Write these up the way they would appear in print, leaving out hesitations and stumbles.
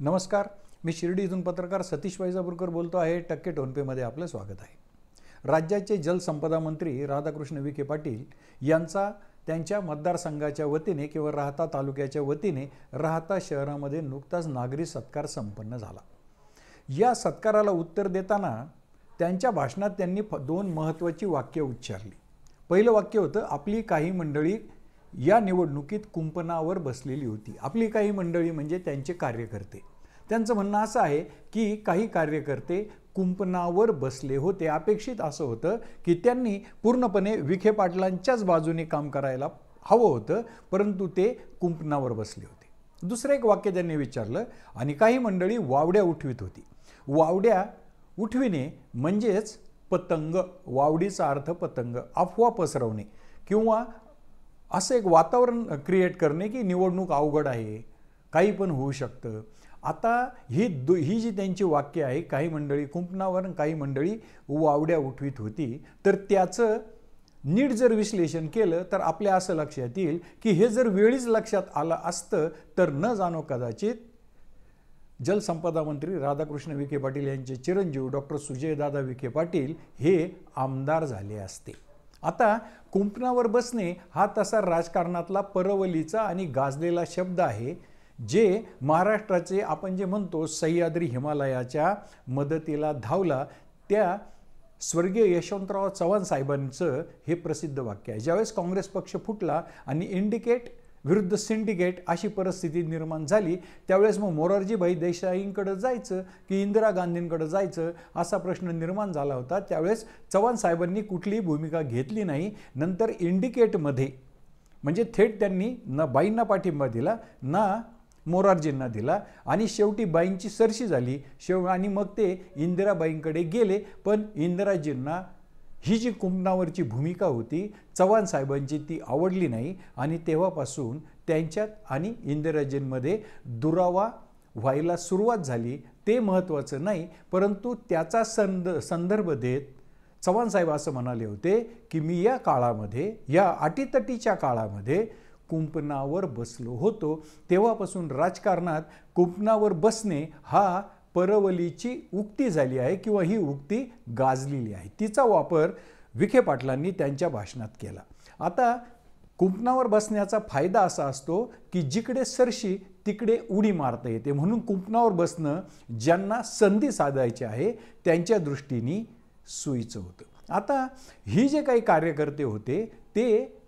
नमस्कार, मी शिर्डी इथून पत्रकार सतीश वैजापूरकर बोलतो आहे. टक्के टोनपेमध्ये आपलं स्वागत आहे. राज्याचे जलसंपदा मंत्री राधाकृष्ण विखे पाटील यांचा त्यांच्या मतदारसंघाच्या वतीने किंवा राहता तालुक्याच्या वतीने राहता शहरामध्ये नुकताच नागरी सत्कार संपन्न झाला. या सत्काराला उत्तर देताना त्यांच्या भाषणात त्यांनी दोन महत्त्वाची वाक्य उच्चारली. पहिलं वाक्य होतं, आपली काही मंडळी या निवडणुकीत कुंपणावर बसलेली होती. आपली काही मंडळी म्हणजे त्यांचे कार्यकर्ते. त्यांचं म्हणणं असं आहे की काही कार्यकर्ते कुंपणावर बसले होते. अपेक्षित असं होतं की त्यांनी पूर्णपणे विखे पाटलांच्याच बाजूने काम करायला हवं होतं, परंतु ते कुंपणावर बसले होते. दुसरं एक वाक्य त्यांनी विचारलं, आणि काही मंडळी वावड्या उठवीत होती. वावड्या उठविणे म्हणजेच पतंग, वावडीचा अर्थ पतंग, अफवा पसरवणे किंवा असं एक वातावरण क्रिएट करणे की निवडणूक अवघड आहे, काही पण होऊ शकतं. आता ही जी त्यांची वाक्य आहे, काही मंडळी कुंपणावर काही मंडळी वावड्या उठवीत होती, तर त्याचं नीट जर विश्लेषण केलं तर आपल्या असं लक्षात येईल की हे जर वेळीच लक्षात आलं असतं तर न जाणो कदाचित जलसंपदा मंत्री राधाकृष्ण विखे पाटील यांचे चिरंजीव डॉक्टर सुजयदादा विखे पाटील हे आमदार झाले असते. आता कुंपणावर बसणे हा तसा राजकारणातला परवलीचा आणि गाजलेला शब्द आहे, जे महाराष्ट्राचे आपण जे म्हणतो सह्याद्री हिमालयाच्या मदतीला धावला त्या स्वर्गीय यशवंतराव चव्हाण साहेबांचं हे प्रसिद्ध वाक्य आहे. ज्यावेळेस काँग्रेस पक्ष फुटला आणि इंडिकेट विरुद्ध सिंडिकेट अशी परिस्थिती निर्माण झाली, त्यावेळेस मग मोरारजीभाई देसाईंकडे जायचं की इंदिरा गांधींकडे जायचं असा प्रश्न निर्माण झाला होता. त्यावेळेस चव्हाण साहेबांनी कुठलीही भूमिका घेतली नाही. नंतर इंडिकेटमध्ये म्हणजे थेट त्यांनी ना बाईंना पाठिंबा दिला ना मोरारजींना दिला, आणि शेवटी बाईंची सरशी झाली आणि मग ते इंदिराबाईंकडे गेले. पण इंदिराजींना ही जी कुंपणावरची भूमिका होती चव्हाण साहेबांची ती आवडली नाही, आणि तेव्हापासून त्यांच्यात आणि इंदिराजींमध्ये दुरावा व्हायला सुरुवात झाली. ते महत्त्वाचं नाही, परंतु त्याचा संदर्भ देत चव्हाण साहेब असं म्हणाले होते की मी या काळामध्ये, या अटीतटीच्या काळामध्ये कुंपणावर बसलो होतो. तेव्हापासून राजकारणात कुंपणावर बसणे हा परवलीची उक्ती झाली आहे किंवा ही उक्ती गाजलेली आहे. तिचा वापर विखे पाटलांनी त्यांच्या भाषणात केला. आता कुंपणावर बसण्याचा फायदा असा असतो की जिकडे सरशी तिकडे उडी मारता येते, म्हणून कुंपणावर बसणं ज्यांना संधी साधायची आहे त्यांच्या दृष्टीने सोयीचं होतं. आता ही जे काही कार्यकर्ते होते ते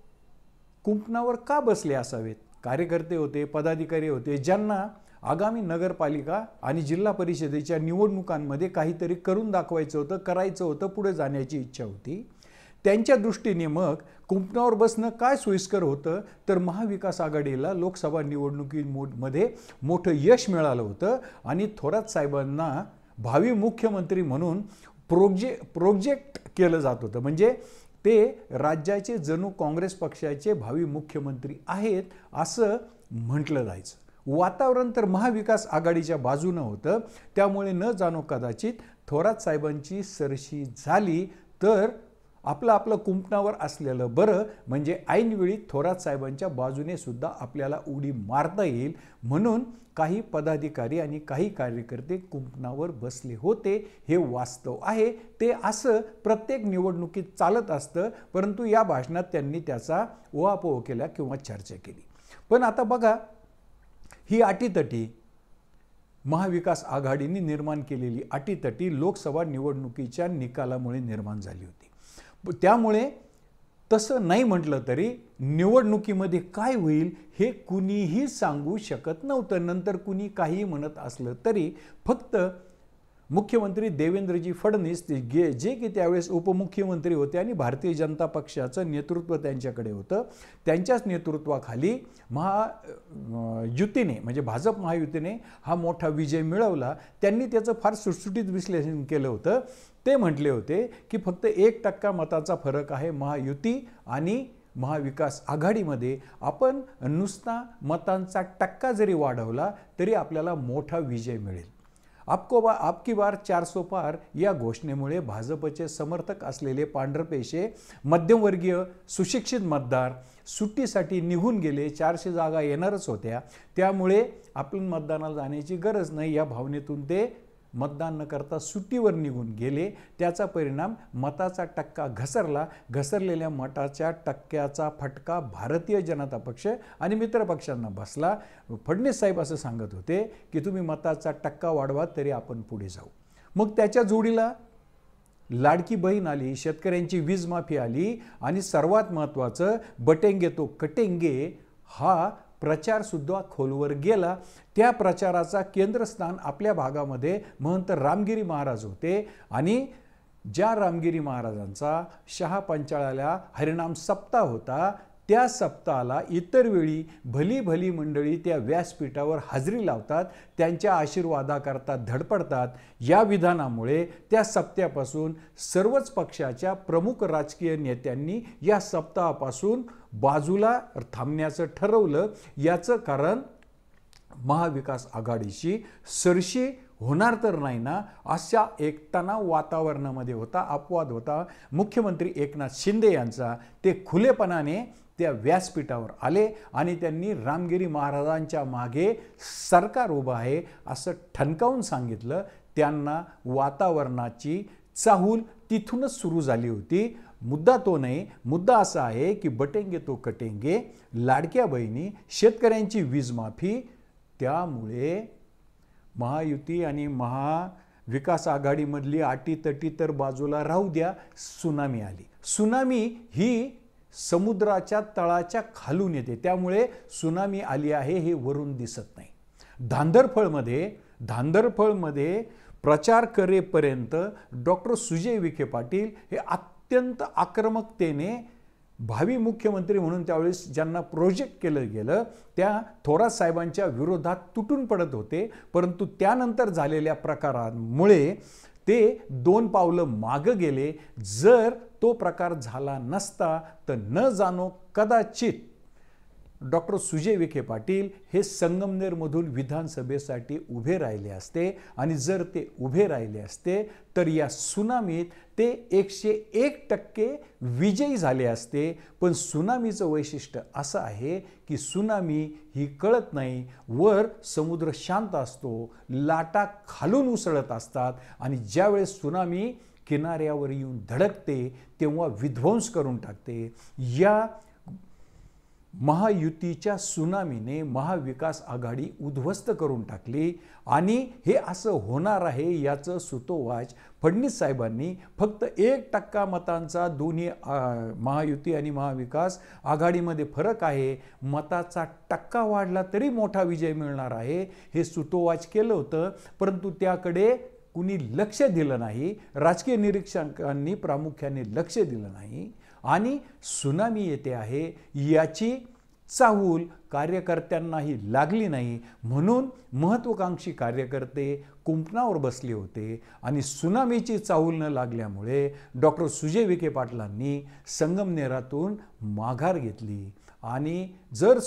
कुंपणावर का बसले असावेत? कार्यकर्ते होते, पदाधिकारी होते, ज्यांना आगामी नगरपालिका आणि जिल्हा परिषदेच्या निवडणुकांमध्ये काहीतरी करून दाखवायचं होतं, करायचं होतं, पुढे जाण्याची इच्छा होती. त्यांच्या दृष्टीने मग कुंपणावर बसणं काय सोयीस्कर होतं, तर महाविकास आघाडीला लोकसभा निवडणुकीमध्ये मोठं यश मिळालं होतं आणि थोरात साहेबांना भावी मुख्यमंत्री म्हणून प्रोजेक्ट केलं जात होतं. म्हणजे ते राज्याचे जणू काँग्रेस पक्षाचे भावी मुख्यमंत्री आहेत असं म्हटलं जायचं. वातावरण तर महाविकास आघाडीच्या बाजूनं होतं. त्यामुळे न जाणो कदाचित थोरात साहेबांची सरशी झाली तर आपलं कुंपणावर असलेलं बरं, म्हणजे ऐनवेळी थोरात साहेबांच्या बाजूने सुद्धा आपल्याला उडी मारता येईल, म्हणून काही पदाधिकारी आणि काही कार्यकर्ते कुंपणावर बसले होते. हे वास्तव आहे. ते असं प्रत्येक निवडणुकीत चालत असतं, परंतु या भाषणात त्यांनी त्याचा उहापोह केला किंवा चर्चा केली. पण आता बघा, ही अटीतटी महाविकास आघाडीने निर्माण केलेली अटीतटी लोकसभा निवडणुकीच्या निकालामुळे निर्माण झाली होती. त्यामुळे तसं नाही म्हटलं तरी निवडणुकीमध्ये काय होईल हे कुणीही सांगू शकत नव्हतं. नंतर कुणी काही म्हणत असलं तरी फक्त मुख्यमंत्री देवेंद्रजी फडणवीस जे की त्यावेळेस उपमुख्यमंत्री होते आणि भारतीय जनता पक्षाचं नेतृत्व त्यांच्याकडे होतं, त्यांच्याच नेतृत्वाखाली महायुतीने म्हणजे भाजप महायुतीने हा मोठा विजय मिळवला. त्यांनी त्याचं फार सुटसुटीत विश्लेषण केलं होतं. ते म्हटले होते की फक्त 1% मताचा फरक आहे महायुती आणि महाविकास आघाडीमध्ये. आपण नुसता मतांचा टक्का जरी वाढवला तरी आपल्याला मोठा विजय मिळेल. आपकी बार 400 पार या घोषणेमुळे भाजपचे समर्थक असलेले पांढरपेशे मध्यमवर्गीय सुशिक्षित मतदार सुट्टीसाठी निघून गेले. 400 जागा येणारच होत्या, त्यामुळे आपण मतदानाला जाण्याची गरज नाही या भावनेतून ते मतदान न करता सुट्टीवर निघून गेले. त्याचा परिणाम मताचा टक्का घसरलेल्या मताच्या टक्क्याचा फटका भारतीय जनता पक्ष आणि मित्र पक्षांना बसला. फडणवीस साहेब असं सांगत होते की तुम्ही मताचा टक्का वाढवा तरी आपण पुढे जाऊ. मग त्याच्या जोडीला लाडकी बहीण आली, शेतकऱ्यांची वीज माफी आली आणि सर्वात महत्त्वाचं बटेंगे तो कटेंगे हा प्रचार सुद्धा खोलवर गेला. त्या प्रचाराचा केंद्रस्थान आपल्या भागामध्ये महंत रामगिरी महाराज होते आणि ज्या रामगिरी महाराजांचा शहा पंचाळाला हरिनाम सप्ताह होता, त्या सप्ताहाला इतर वेळी भली मंडळी त्या व्यासपीठावर हजेरी लावतात, त्यांच्या आशीर्वादाकरता धडपडतात. या विधानामुळे त्या सप्त्यापासून सर्वच पक्षाच्या प्रमुख राजकीय नेत्यांनी या सप्ताहापासून बाजूला थांबण्याचं ठरवलं. याचं कारण महाविकास आघाडीची सरशी होणार तर नाही ना अशा एक तणाव वातावरणामध्ये होता, अपवाद होता. मुख्यमंत्री एकनाथ शिंदे यांचा ते खुलेपणाने त्या व्यासपीठावर आले आणि त्यांनी रामगिरी महाराजांच्या मागे सरकार उभं आहे असं ठणकावून सांगितलं. त्यांना वातावरणाची चाहूल तिथूनच सुरू झाली होती. मुद्दा तो नाही, मुद्दा असा आहे की बटेंगे तो कटेंगे, लाडक्या बहिणी, शेतकऱ्यांची वीज माफी, त्यामुळे महायुती आणि महाविकास आघाडीमधली अटीतटी तर बाजूला राहू द्या, सुनामी आली. सुनामी ही समुद्राच्या तळाच्या खालून येते, त्यामुळे सुनामी आली आहे हे वरून दिसत नाही. धांदरफळमध्ये प्रचार करेपर्यंत डॉक्टर सुजय विखे पाटील हे अत्यंत आक्रमकतेने भावी मुख्यमंत्री म्हणून त्यावेळेस ज्यांना प्रोजेक्ट केलं गेलं त्या थोरात साहेबांच्या विरोधात तुटून पडत होते. परंतु त्यानंतर झालेल्या प्रकारांमुळे ते 2 पावलं मागं गेले. जर तो प्रकार झाला नसता तर न जाणो कदाचित डॉक्टर सुजय विखे पाटील हे संगमनेरमधून विधानसभेसाठी उभे राहिले असते आणि जर ते उभे राहिले असते तर या सुनामीत ते 101% विजयी झाले असते. पण सुनामीचं वैशिष्ट्य असं आहे की सुनामी ही कळत नाही, वर समुद्र शांत असतो, लाटा खालून उसळत असतात आणि ज्यावेळेस सुनामी किनाऱ्यावर येऊन धडकते तेव्हा विध्वंस करून टाकते. या महायुतीच्या सुनामीने महाविकास आघाडी उद्ध्वस्त करून टाकली आणि हे असं होणार आहे याचं सुतोवाच फडणवीस साहेबांनी फक्त 1% मतांचा दोन्ही महायुती आणि महाविकास आघाडीमध्ये फरक आहे, मताचा टक्का वाढला तरी मोठा विजय मिळणार आहे हे सुतोवाच केलं होतं. परंतु त्याकडे कुणी लक्ष दिलं नाही, राजकीय निरीक्षकांनी प्रामुख्याने लक्ष दिलं नाही आणि सुनामी येते आहे याची चाहूल कार्यकर्त्यांनाही लागली नाही. म्हणून महत्त्वाकांक्षी कार्यकर्ते कुंपणावर बसले होते आणि सुनामीची चाहूल न लागल्यामुळे डॉक्टर सुजय विखे पाटलांनी संगमनेरातून माघार घेतली आणि जर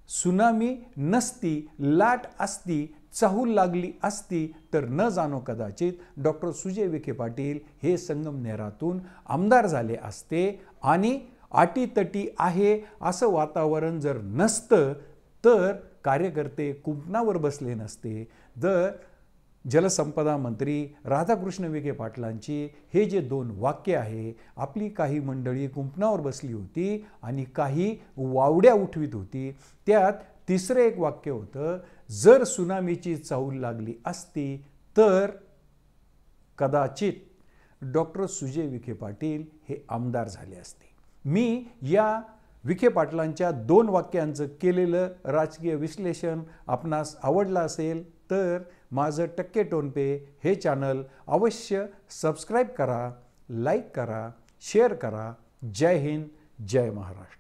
सुनामी नसती, लाट असती, चाहूल लागली असती तर न जाणो कदाचित डॉक्टर सुजय विखे पाटील हे संगमनेरातून आमदार झाले असते आणि अटीतटी आहे असं वातावरण जर नसतं तर कार्यकर्ते कुंपणावर बसले नसते. जर जलसंपदा मंत्री राधाकृष्ण विखे पाटलांची हे जे 2 वाक्य आहे, आपली काही मंडळी कुंपणावर बसली होती आणि काही वावड्या उठवीत होती, त्यात तिसरं एक वाक्य होतं, जर सुनामीची चाहूल लागली असती तर कदाचित डॉक्टर सुजय विखे पाटील हे आमदार झाले असते. मी या विखे पाटलांच्या 2 वाक्यांचं केलेलं राजकीय विश्लेषण आपणास आवडलं असेल तर माझं टक्के टोनपे हे चॅनल अवश्य सबस्क्राईब करा, लाईक करा, शेअर करा. जय हिंद, जय महाराष्ट्र.